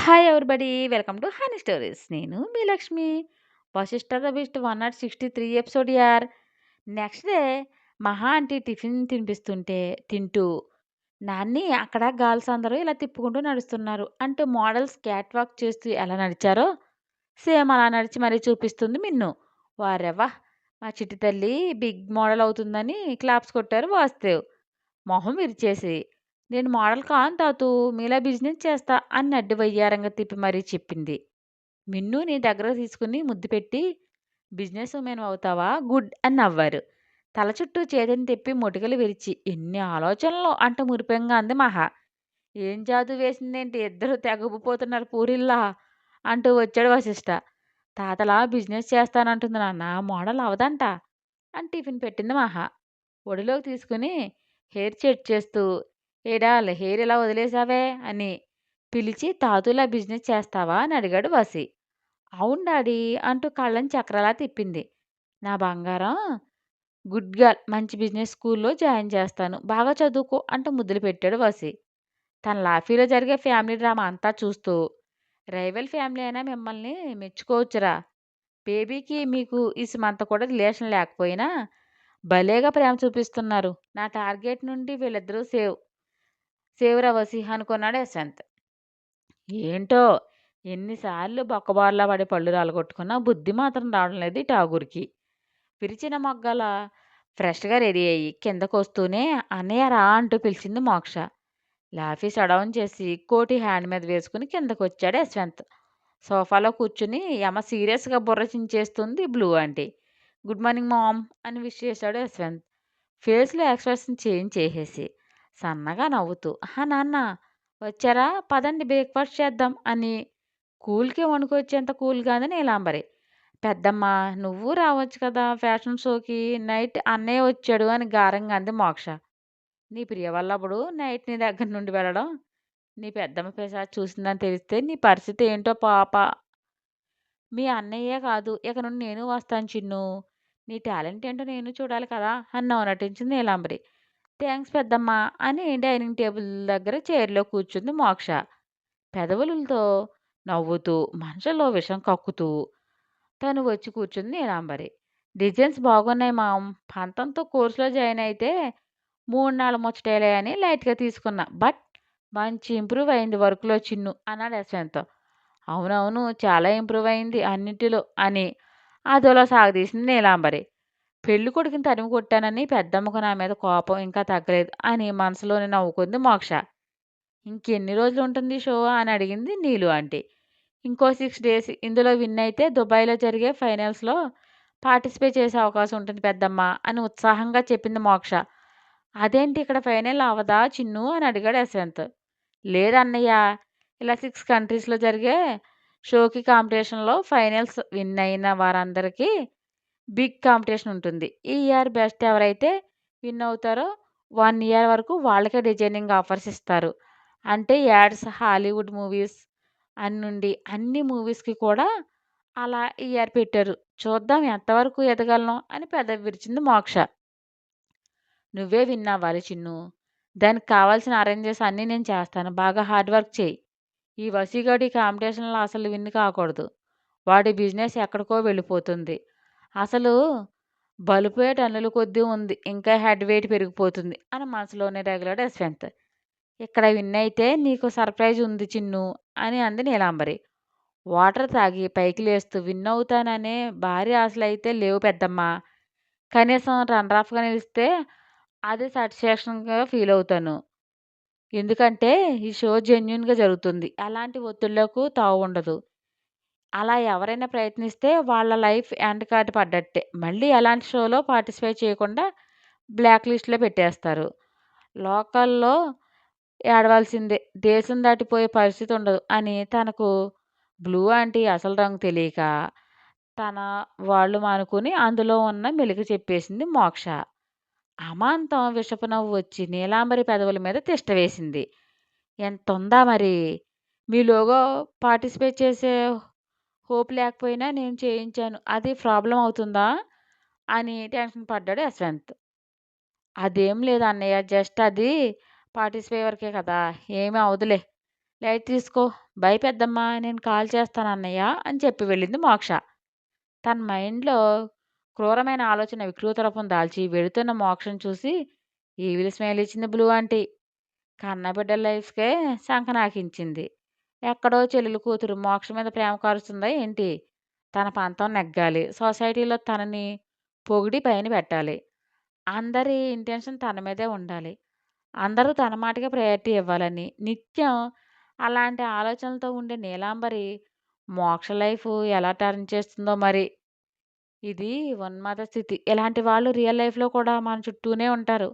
Hi everybody. Welcome to honey stories. నేను మీ Lakshmi. 'Vasishtha the best' 163 episode యార్. నెక్స్ట్ డే మహా ఆంటీ టిఫిన్ తినిపిస్తుంటే తింటూ, నాన్ని అక్కడ గర్ల్స్ అందరూ ఇలా తిప్పుకుంటూ నడుస్తున్నారు అంటూ మోడల్స్ క్యాట్ వాక్ చేస్తూ ఎలా నడిచారో సేమ్ అలా నడిచి మరీ చూపిస్తుంది మిన్ను. వారెవ్వా! మా చిట్టి తల్లి బిగ్ మోడల్ అవుతుందని క్లాప్స్ కొట్టారు వాసుదేవ్. మొహం విరిచేసి, నేను మోడల్ కాను తాతూ, మీలా బిజినెస్ చేస్తా అని నడ్డి వయ్యారంగా తిప్పి మరీ చెప్పింది. మిన్నుని దగ్గరకు తీసుకుని ముద్దు పెట్టి, బిజినెస్ ఉమెన్ అవుతావా గుడ్ అని నవ్వారు. తల చుట్టూ చేతిని తిప్పి మొటికలు విరిచి, ఎన్ని ఆలోచనలు అంటూ మురిపెంగా అంది మహా. ఏం జాదు వేసిందేంటి, ఇద్దరు తెగ ఉబ్బిపోతున్నారు పూరిల్లా అంటూ వచ్చాడు వశిష్ఠ. తాతలా బిజినెస్ చేస్తానంటుంది నాన్న, మోడల్ అవదంట అని టిఫిన్ పెట్టింది మహా. ఒడిలోకి తీసుకుని హెయిర్ సెట్ చేస్తూ, ఏడాల్ హెయిర్ ఇలా వదిలేసావే అని పిలిచి, తాతూలా బిజినెస్ చేస్తావా అని అడిగాడు వసి. అవును డాడీ అంటూ కళ్ళని చక్రలా తిప్పింది. నా బంగారం, గుడ్ గర్ల్, మంచి బిజినెస్ స్కూల్లో జాయిన్ చేస్తాను, బాగా చదువుకో అంటూ ముద్దులు పెట్టాడు వసి. తన లాఫీలో జరిగే ఫ్యామిలీ డ్రామా అంతా చూస్తూ, రైవల్ ఫ్యామిలీ అయినా మిమ్మల్ని మెచ్చుకోవచ్చురా. బేబీకి మీకు ఈ సుమంత కూడా రిలేషన్ లేకపోయినా భలేగా ప్రేమ చూపిస్తున్నారు. నా టార్గెట్ నుండి వీళ్ళిద్దరూ సేవ్‌రా వసి అనుకున్నాడు యశ్వంత్. ఏంటో ఎన్నిసార్లు బొక్కబోర్లా పడి పళ్ళు రాలగొట్టుకున్నా బుద్ధి మాత్రం రావడం లేదు ఈ ఠాగూర్‌కి. విరిచిన మొగ్గలా ఫ్రెష్‌గా రెడీ అయ్యి కిందకొస్తూనే అన్నయ్య రా అంటూ పిలిచింది మోక్ష. లాఫీ షడౌన్ చేసి కోటి హ్యాండ్ మీద వేసుకుని కిందకొచ్చాడు యశ్వంత్. సోఫాలో కూర్చుని యమ సీరియస్‌గా బుర్ర చించేస్తుంది blue aunty. Good morning mom అని విష్ చేశాడు యశ్వంత్. ఫేస్‌లో ఎక్స్‌ప్రెషన్ చేంజ్ చేసేసి, సన్నగా నవ్వుతూ, ఆహా! నాన్న వచ్చారా? పదండి బ్రేక్‌ఫాస్ట్ చేద్దాం అని కూల్‌కి వణుకొచ్చేంత కూల్‌గా అంది నీలాంబరి. పెద్దమ్మ నువ్వూ రావచ్చు కదా ఫ్యాషన్ షోకి, నైట్ అన్నయ్య వచ్చాడు అని గారంగా అంది మోక్ష. నీ ప్రియవల్లభుడు నైట్ నీ దగ్గర నుండి వెళ్ళడం నీ పెద్దమ్మ పిశాచి చూసిందని తెలిస్తే నీ పరిస్థితి ఏంటో పాప. మీ అన్నయ్యే కాదు, ఇక నుండి నేను వస్తాను చిన్నూ. నీ టాలెంట్ ఏంటో నేను చూడాలి కదా అని నవ్వు నీలాంబరి. థ్యాంక్స్ పెద్దమ్మా అని డైనింగ్ టేబుల్ దగ్గర చైర్‌లో కూర్చుంది మోక్ష. పెదవులతో నవ్వుతూ, మనసులో విషం కక్కుతూ తను వచ్చి కూర్చుంది నీలాంబరి. డిజైన్స్ బాగున్నాయి మామ్. పంతంతో కోర్స్‌లో జాయిన్ అయితే 3 నాళ్ళ ముచ్చటేలే అని లైట్‌గా తీసుకున్నా. బట్ మంచి ఇంప్రూవ్ అయింది వర్క్‌లో చిన్ను అన్నాడు యశ్వంత్. అవునవును, చాలా ఇంప్రూవ్ అయింది అన్నిటిలో అని అదోలా సాగదీసింది నీలాంబరి. పెళ్ళికొడుకుని తరిమి కొట్టానని పెద్దమ్మకు నా మీద కోపం ఇంకా తగ్గలేదు అని మనసులోనే నవ్వుకుంది మోక్ష. ఇంకెన్ని రోజులుంటుంది షో అని అడిగింది నీలు ఆంటీ. ఇంకో 6 డేస్. ఇందులో విన్ అయితే దుబాయ్‌లో జరిగే ఫైనల్స్‌లో పార్టిసిపేట్ చేసే అవకాశం ఉంటుంది పెద్దమ్మ అని ఉత్సాహంగా చెప్పింది మోక్ష. అదేంటి ఇక్కడ ఫైనల్ అవ్వదా చిన్ను అని అడిగాడు యశ్వంత్. లేదన్నయ్య, ఇలా 6 కంట్రీస్‌లో జరిగే షోకి కాంపిటీషన్‌లో ఫైనల్స్ విన్ అయిన వారందరికీ బిగ్ కాంపిటీషన్ ఉంటుంది. ఈ ఇయర్ బెస్ట్ ఎవరైతే విన్ అవుతారో 1 ఇయర్ వరకు వాళ్ళకే డిజైనింగ్ ఆఫర్స్ ఇస్తారు. అంటే యాడ్స్, హాలీవుడ్ మూవీస్ నుండి అన్ని మూవీస్‌కి కూడా అలా ఈ ఇయర్ పెట్టారు. చూద్దాం ఎంతవరకు ఎదగలను అని పెదవి విరిచింది మోక్ష. నువ్వే విన్ అవ్వాలి చిన్ను. దానికి కావాల్సిన అరేంజెస్ అన్నీ నేను చేస్తాను. బాగా హార్డ్ వర్క్ చెయ్యి. ఈ వసీగాడు ఈ కాంపిటీషన్‌లో అసలు విన్ కాకూడదు. వాడి బిజినెస్ ఎక్కడికో వెళ్ళిపోతుంది. అసలు బలిపోయే టన్నుల కొద్దీ ఉంది. ఇంకా హెడ్ వెయిట్ పెరిగిపోతుంది అని మనసులోనే రగిలాడు యశ్వంత్. ఇక్కడ విన్ అయితే నీకు సర్ప్రైజ్ ఉంది చిన్ను అని అంది నీలాంబరి. వాటర్ తాగి పైకి లేస్తూ, విన్ అవుతాననే భారీ ఆశలైతే లేవు పెద్దమ్మా. కనీసం రన్నర్ అప్‌గా నిలిస్తే అదే సాటిస్ఫాక్షన్‌గా ఫీల్ అవుతాను. ఎందుకంటే ఈ షో జెన్యూన్‌గా జరుగుతుంది. ఎలాంటి ఒత్తిళ్లకు తావుండదు. అలా ఎవరైనా ప్రయత్నిస్తే వాళ్ళ లైఫ్ ఎండ్ కార్డ్ పడ్డట్టే. మళ్ళీ ఎలాంటి షోలో పార్టిసిపేట్ చేయకుండా బ్లాక్ లిస్ట్‌లో పెట్టేస్తారు. లోకల్‌లో ఏడవాల్సిందే. దేశం దాటిపోయే పరిస్థితి ఉండదు అని తనకు బ్లూ ఆంటీ అసలు రంగు తెలియక తన వాళ్ళు మానుకుని అందులో ఉన్న మెలిక చెప్పేసింది మోక్ష. అమాంతం విషపు నవ్వు వచ్చి నీలాంబరి పెదవుల మీద తిష్ట వేసింది. ఎంతుందా మరి! మీలోగా పార్టిసిపేట్ చేసే హోప్ లేకపోయినా నేను చేయించాను. అది ప్రాబ్లమ్ అవుతుందా? అని టెన్షన్ పడ్డాడు యశ్వంత్. అదేం లేదు అన్నయ్య. జస్ట్ అది పార్టిసిపే వరకే కదా! ఏమి అవ్వదులే. లైట్ తీసుకో. బై పెద్దమ్మా. నేను కాల్ చేస్తానన్నయ్య అని చెప్పి వెళ్ళింది మోక్ష. తన మైండ్‌లో క్రూరమైన ఆలోచన వికృత రూపం దాల్చి వెళుతున్న మోక్షను చూసి ఈవిల్ స్మైల్ ఇచ్చింది బ్లూ ఆంటీ. కన్నబిడ్డల లైఫ్‌కే సంకనాకించింది. ఎక్కడో చెల్లెలు కూతురు మోక్ష మీద ప్రేమ కారుస్తుందా ఏంటి? తన పంతం నెగ్గాలి. సొసైటీలో తనని పొగిడి పైన పెట్టాలి. అందరి ఇంటెన్షన్ తన మీదే ఉండాలి. అందరూ తన మాటకే ప్రయారిటీ ఇవ్వాలని నిత్యం అలాంటి ఆలోచనలతో ఉండే నీలాంబరి మోక్ష లైఫ్ ఎలా టర్న్ చేస్తుందో మరి. ఇది ఉన్మాద స్థితి. ఇలాంటి వాళ్ళు రియల్ లైఫ్‌లో కూడా మన చుట్టూనే ఉంటారు.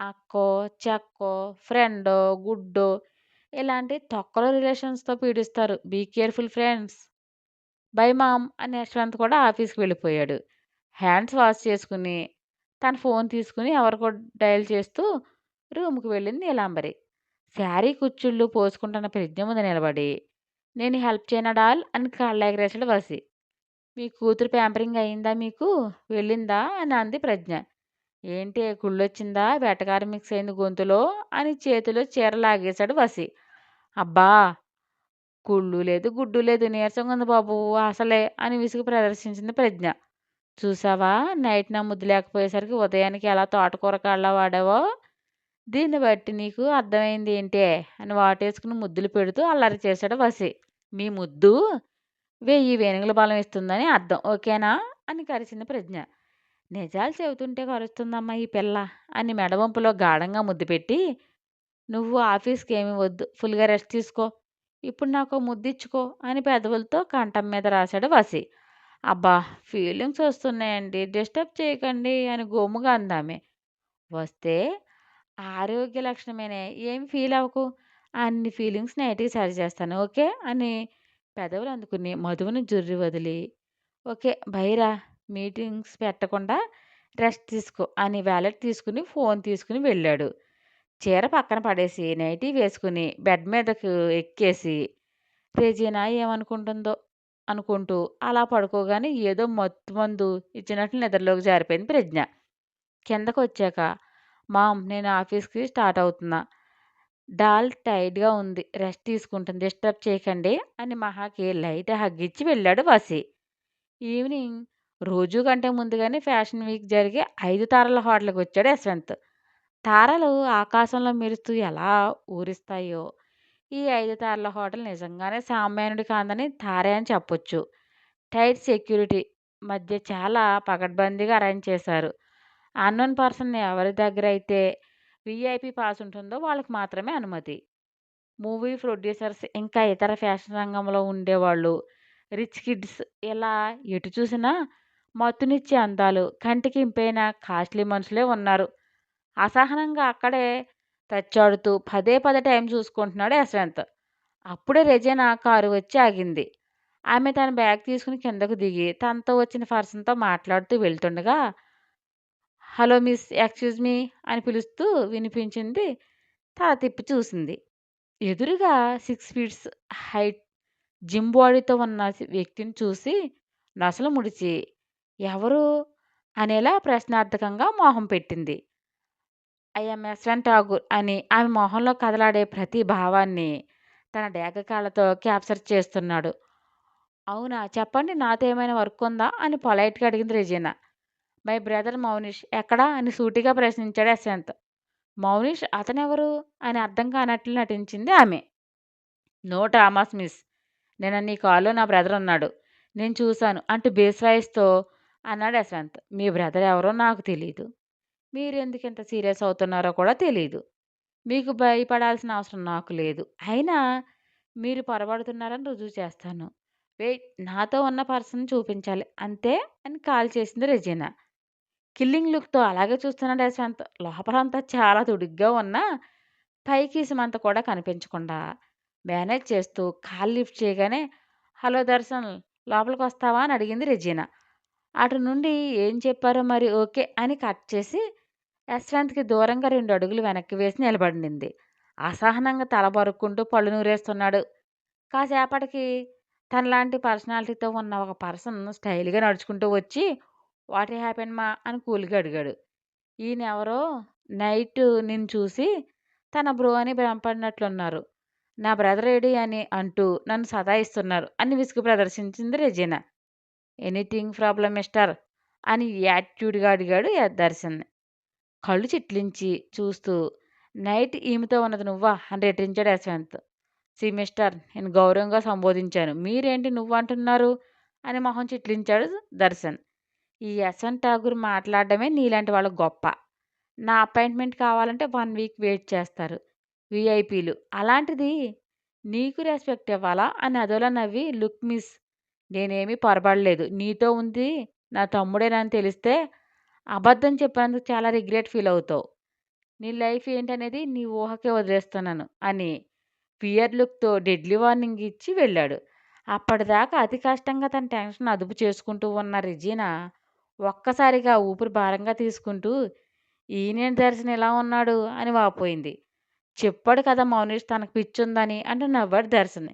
అక్కో, చెక్కో, ఫ్రెండో, గుడ్డో ఇలాంటి తొక్కలో రిలేషన్స్‌తో పీడిస్తారు. Be careful friends. Bye mom అని యశ్వంత్ కూడా ఆఫీస్‌కి వెళ్ళిపోయాడు. హ్యాండ్స్ వాష్ చేసుకుని, తన ఫోన్ తీసుకొని ఎవరికో డయల్ చేస్తూ రూమ్‌కి వెళ్ళింది నీలాంబరి. శారీ కుచ్చిళ్ళు పోసుకుంటున్న ప్రజ్ఞ ముందు నిలబడి, "నేను హెల్ప్ చేయనా డాల్" అని కళ్ళెగరేశాడు వసి. "మీ కూతురు ప్యాంపరింగ్ అయిందా మీకు? వెళ్ళిందా?" అని అంది ప్రజ్ఞ. "ఏంటి కుళ్ళొచ్చిందా? వెటకారం మిక్స్ అయింది గొంతులో" అని చేతిలో చీర లాగేశాడు వసి. "అబ్బా! కుళ్ళు లేదు, గుడ్డు లేదు. నీరసంగా ఉంది బాబు అసలే" అని విసుగు ప్రదర్శించింది ప్రజ్ఞ. "చూసావా నైట్ నా ముద్దు లేకపోయేసరికి ఉదయానికి ఎలా తోటకూర కాడలా వాడావో? దీన్ని బట్టి నీకు అర్థమైంది ఏంటే" అని వాటేసుకుని ముద్దులు పెడుతూ అల్లరి చేశాడు వసి. "మీ ముద్దు 1000 వేనుగుల బలం ఇస్తుందని అర్థం. ఓకేనా?" అని కరిచింది ప్రజ్ఞ. "నిజాలు చెబుతుంటే కరుస్తుందమ్మా ఈ పిల్ల" అని మెడవంపులో గాఢంగా ముద్దు పెట్టి, "నువ్వు ఆఫీస్‌కేమీ వద్దు. ఫుల్‌గా రెస్ట్ తీసుకో. ఇప్పుడు నాకో ముద్దిచ్చుకో" అని పెదవులతో కంఠం మీద రాశాడు వసి. "అబ్బా! ఫీలింగ్స్ వస్తున్నాయండి. డిస్టర్బ్ చేయకండి" అని గోముగా అందామె. "వస్తే ఆరోగ్య లక్షణమేనే. ఏమి ఫీల్ అవ్వకు. అన్ని ఫీలింగ్స్ నైట్‌కి సరిచేస్తాను. ఓకే" అని పెదవులు అందుకుని మధువుని జుర్రి వదిలి, "ఓకే బైరా. మీటింగ్స్ పెట్టకుండా రెస్ట్ తీసుకో" అని వాలెట్ తీసుకుని, ఫోన్ తీసుకుని వెళ్ళాడు. చీర పక్కన పడేసి, నైటీ వేసుకుని బెడ్ మీదకు ఎక్కేసి, రెజీనా ఏమనుకుంటుందో అనుకుంటూ అలా పడుకోగానే ఏదో మత్తుమందు ఇచ్చినట్లు నిద్రలోకి జారిపోయింది ప్రజ్ఞ. కిందకొచ్చాక, "మామ్ నేను ఆఫీస్‌కి స్టార్ట్ అవుతున్నా. డాల్ టైర్డ్‌గా ఉంది. రెస్ట్ తీసుకుంటుంది. డిస్టర్బ్ చేయకండి" అని మహాకి లైట్ హగ్ ఇచ్చి వెళ్ళాడు వసి. ఈవినింగ్ రోజు కంటే ముందుగానే ఫ్యాషన్ వీక్ జరిగే 5 తారల హోటల్‌కొచ్చాడు యశ్వంత్. తారలు ఆకాశంలో మెరుస్తూ ఎలా ఊరిస్తాయో, ఈ 5 తారల హోటల్ నిజంగానే సామాన్యుడి కాదని తారే అని చెప్పొచ్చు. టైట్ సెక్యూరిటీ మధ్య చాలా పకడ్బందీగా అరేంజ్ చేశారు. అన్నోన్ పర్సన్ ఎవరి దగ్గరైతే వీఐపీ పాస్ ఉంటుందో వాళ్ళకి మాత్రమే అనుమతి. మూవీ ప్రొడ్యూసర్స్, ఇంకా ఇతర ఫ్యాషన్ రంగంలో ఉండేవాళ్ళు, రిచ్ కిడ్స్ ఇలా ఎటు చూసినా మత్తునిచ్చే అందాలు, కంటికి ఇంపైన కాస్ట్‌లీ మనుషులే ఉన్నారు. అసహనంగా అక్కడే తచ్చాడుతూ పదే పదే టైం చూసుకుంటున్నాడు యశ్వంత్. అప్పుడే రెజీనా కారు వచ్చి ఆగింది. ఆమె తన బ్యాగ్ తీసుకుని కిందకు దిగి తనతో వచ్చిన పర్సన్‌తో మాట్లాడుతూ వెళ్తుండగా, "హలో మిస్ ఎక్స్‌క్యూజ్ మీ" అని పిలుస్తూ వినిపించింది. తల తిప్పి చూసింది. ఎదురుగా 6 ఫీట్స్ హైట్ జిమ్ బాడీతో ఉన్న వ్యక్తిని చూసి నొసలు ముడిచి, "ఎవరు?" అనేలా ప్రశ్నార్థకంగా మొహం పెట్టింది. "ఐ యామ్ యశ్వంత్ ఠాగూర్" అని ఆమె మొహంలో కదలాడే ప్రతి భావాన్ని తన డేగ కాళ్ళతో క్యాప్చర్ చేస్తున్నాడు. "అవునా? చెప్పండి నాతో ఏమైనా వర్క్ ఉందా?" అని పొలైట్‌గా అడిగింది రెజీనా. "మై బ్రదర్ మౌనిష్ ఎక్కడ?" అని సూటిగా ప్రశ్నించాడు యశ్వంత్. "మౌనిష్ అతనెవరు?" అని అర్థం కానట్లు నటించింది ఆమె. "No dramas miss. నిన్న నీ కారులో నా బ్రదర్ ఉన్నాడు. నేను చూశాను" అంటూ బేస్ వాయిస్‌తో అన్నాడు యశ్వంత్. "మీ బ్రదర్ ఎవరో నాకు తెలీదు. మీరెందుకింత సీరియస్ అవుతున్నారో కూడా తెలీదు. మీకు భయపడాల్సిన అవసరం నాకు లేదు. అయినా మీరు పొరబడుతున్నారని రుజువు చేస్తాను. వెయిట్ నాతో ఉన్న పర్సన్‌ని చూపించాలి అంతే" అని కాల్ చేసింది రెజీనా. కిల్లింగ్ లుక్‌తో అలాగే చూస్తున్నాడు యశ్వంత్. లోపలంతా చాలా దుడుగ్గా ఉన్నా పైకి సిమంత కూడా కనిపించకుండా మేనేజ్ చేస్తూ కాల్ లిఫ్ట్ చేయగానే, "హలో దర్శన్ లోపలికొస్తావా?" అని అడిగింది రెజీనా. అటు నుండి ఏం చెప్పారో మరి ఓకే అని కట్ చేసి యశ్వంత్‌కి దూరంగా 2 అడుగులు వెనక్కి వేసి నిలబడింది. అసహనంగా తల బరుక్కుంటూ పళ్ళు నూరేస్తున్నాడు. కాసేపటికి తనలాంటి పర్సనాలిటీతో ఉన్న ఒక పర్సన్ స్టైల్‌గా నడుచుకుంటూ వచ్చి, "వాట్ హ్యాపెండ్ మా" అని కూల్‌గా అడిగాడు. ఈయనెవరో నైట్ నిన్ను చూసి తన బ్రో అని భ్రమపడినట్లున్నారు. నా బ్రదర్ ఏడి అని అంటూ నన్ను సతాయిస్తున్నారు అని విసుగు ప్రదర్శించింది రెజీనా. ఎనీథింగ్ ప్రాబ్లమ్ మిస్టర్ అని యాటిట్యూడ్‌గా అడిగాడు దర్శన్. కళ్ళు చిట్లించి చూస్తూ నైట్ ఈమెతో ఉన్నది నువ్వా? అని రెట్టించాడు యశ్వంత్. సీ మిస్టర్ నేను గౌరవంగా సంబోధించాను. మీరేంటి నువ్వంటున్నారు? అని మొహం చిట్లించాడు దర్శన్. ఈ యశ్వంత్ ఠాగూర్ మాట్లాడడమే నీలాంటి వాళ్ళకి గొప్ప. నా అపాయింట్మెంట్ కావాలంటే 1 వీక్ వెయిట్ చేస్తారు. వీఐపీలు. అలాంటిది నీకు రెస్పెక్ట్ ఇవ్వాలా? అని అదోలా నవ్వి లుక్ మిస్ నేనేమీ పొరబడలేదు. నీతో ఉంది నా తమ్ముడేనని తెలిస్తే అబద్ధం చెప్పినందుకు చాలా రిగ్రెట్ ఫీల్ అవుతావు. నీ లైఫ్ ఏంటనేది నీ ఊహకే వదిలేస్తున్నాను అని ఫియర్ లుక్‌తో డెడ్లీ వార్నింగ్ ఇచ్చి వెళ్ళాడు. అప్పటిదాకా అతి కష్టంగా తన టెన్షన్ అదుపు చేసుకుంటూ ఉన్న రెజీనా ఒక్కసారిగా ఊపిరి భారంగా తీసుకుంటూ ఈయనేంటి దర్శన్ ఇలా ఉన్నాడు అని వాపోయింది. చెప్పాడు కదా మౌనిష్ తనకు పిచ్చుందని అంటూ నవ్వాడు దర్శన్.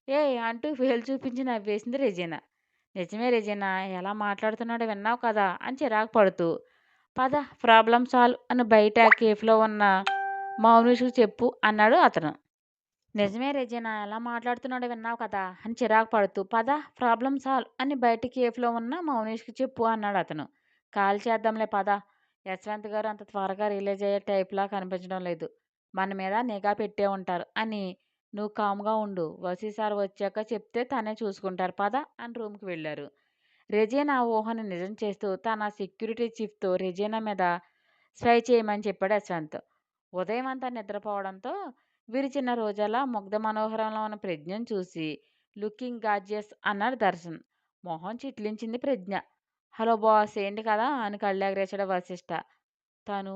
ఏయ్! అంటూ వేలు చూపించి నవ్వేసింది రెజీనా. నిజమే రెజీనా ఎలా మాట్లాడుతున్నాడో విన్నావు కదా! అని చిరాకు పడుతూ పద ప్రాబ్లమ్ సాల్వ్ అని బయట కేఫ్‌లో ఉన్న మౌనిష్‌కి చెప్పు అన్నాడు అతను. నిజమే రెజీనా ఎలా మాట్లాడుతున్నాడో విన్నావు కదా! అని చిరాకు పడుతూ పద ప్రాబ్లమ్ సాల్వ్ అని బయట కేఫ్‌లో ఉన్న మౌనిష్‌కి చెప్పు అన్నాడు అతను. కాల్ చేద్దాంలే పద. యశ్వంత్ గారు అంత త్వరగా రిలీజ్ అయ్యే టైప్‌లా కనిపించడం లేదు. మన మీద నిఘా పెట్టే ఉంటారు అని నువ్వు కామ్‌గా ఉండు. వసీ సార్ వచ్చాక చెప్తే తనే చూసుకుంటారు పద అని రూమ్‌కి వెళ్లారు. రెజీనా ఊహని నిజం చేస్తూ తన సెక్యూరిటీ చీఫ్‌తో రెజీనా మీద స్పై చేయమని చెప్పాడు యశ్వంత్. ఉదయం అంతా నిద్రపోవడంతో విరిచిన రోజాలా ముగ్ధ మనోహరంలో ఉన్న ప్రజ్ఞను చూసి లుకింగ్ గార్జియస్ అన్నాడు దర్శన్. మొహం చిట్లించింది ప్రజ్ఞ. హలో బాస్ ఏంటి కదా అని కళ్ళెగరేశాడు వశిష్ఠ. తను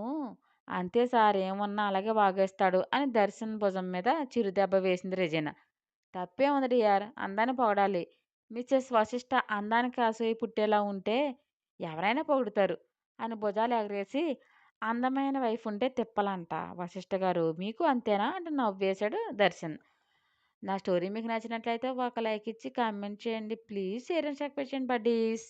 అంతే సార్ ఏమున్నా అలాగే వాగేస్తాడు అని దర్శన్ భుజం మీద చిరుదెబ్బ వేసింది రెజీనా. తప్పేముంది డియర్ అందాన్ని పొగడాలి. మిసెస్ వశిష్ఠ అందానికి అసూయ పుట్టేలా ఉంటే ఎవరైనా పొగుడుతారు అని భుజాలు ఎగరేసి అందమైన వైఫ్ ఉంటే తిప్పలంట వశిష్ఠ గారు మీకు అంతేనా అంటూ నవ్వేశాడు దర్శన్. నా స్టోరీ మీకు నచ్చినట్లయితే ఒక లైక్ ఇచ్చి కామెంట్ చేయండి ప్లీజ్ షేర్ అండ్ సబ్స్క్రైబ్ చేయండి బడ్డీస్.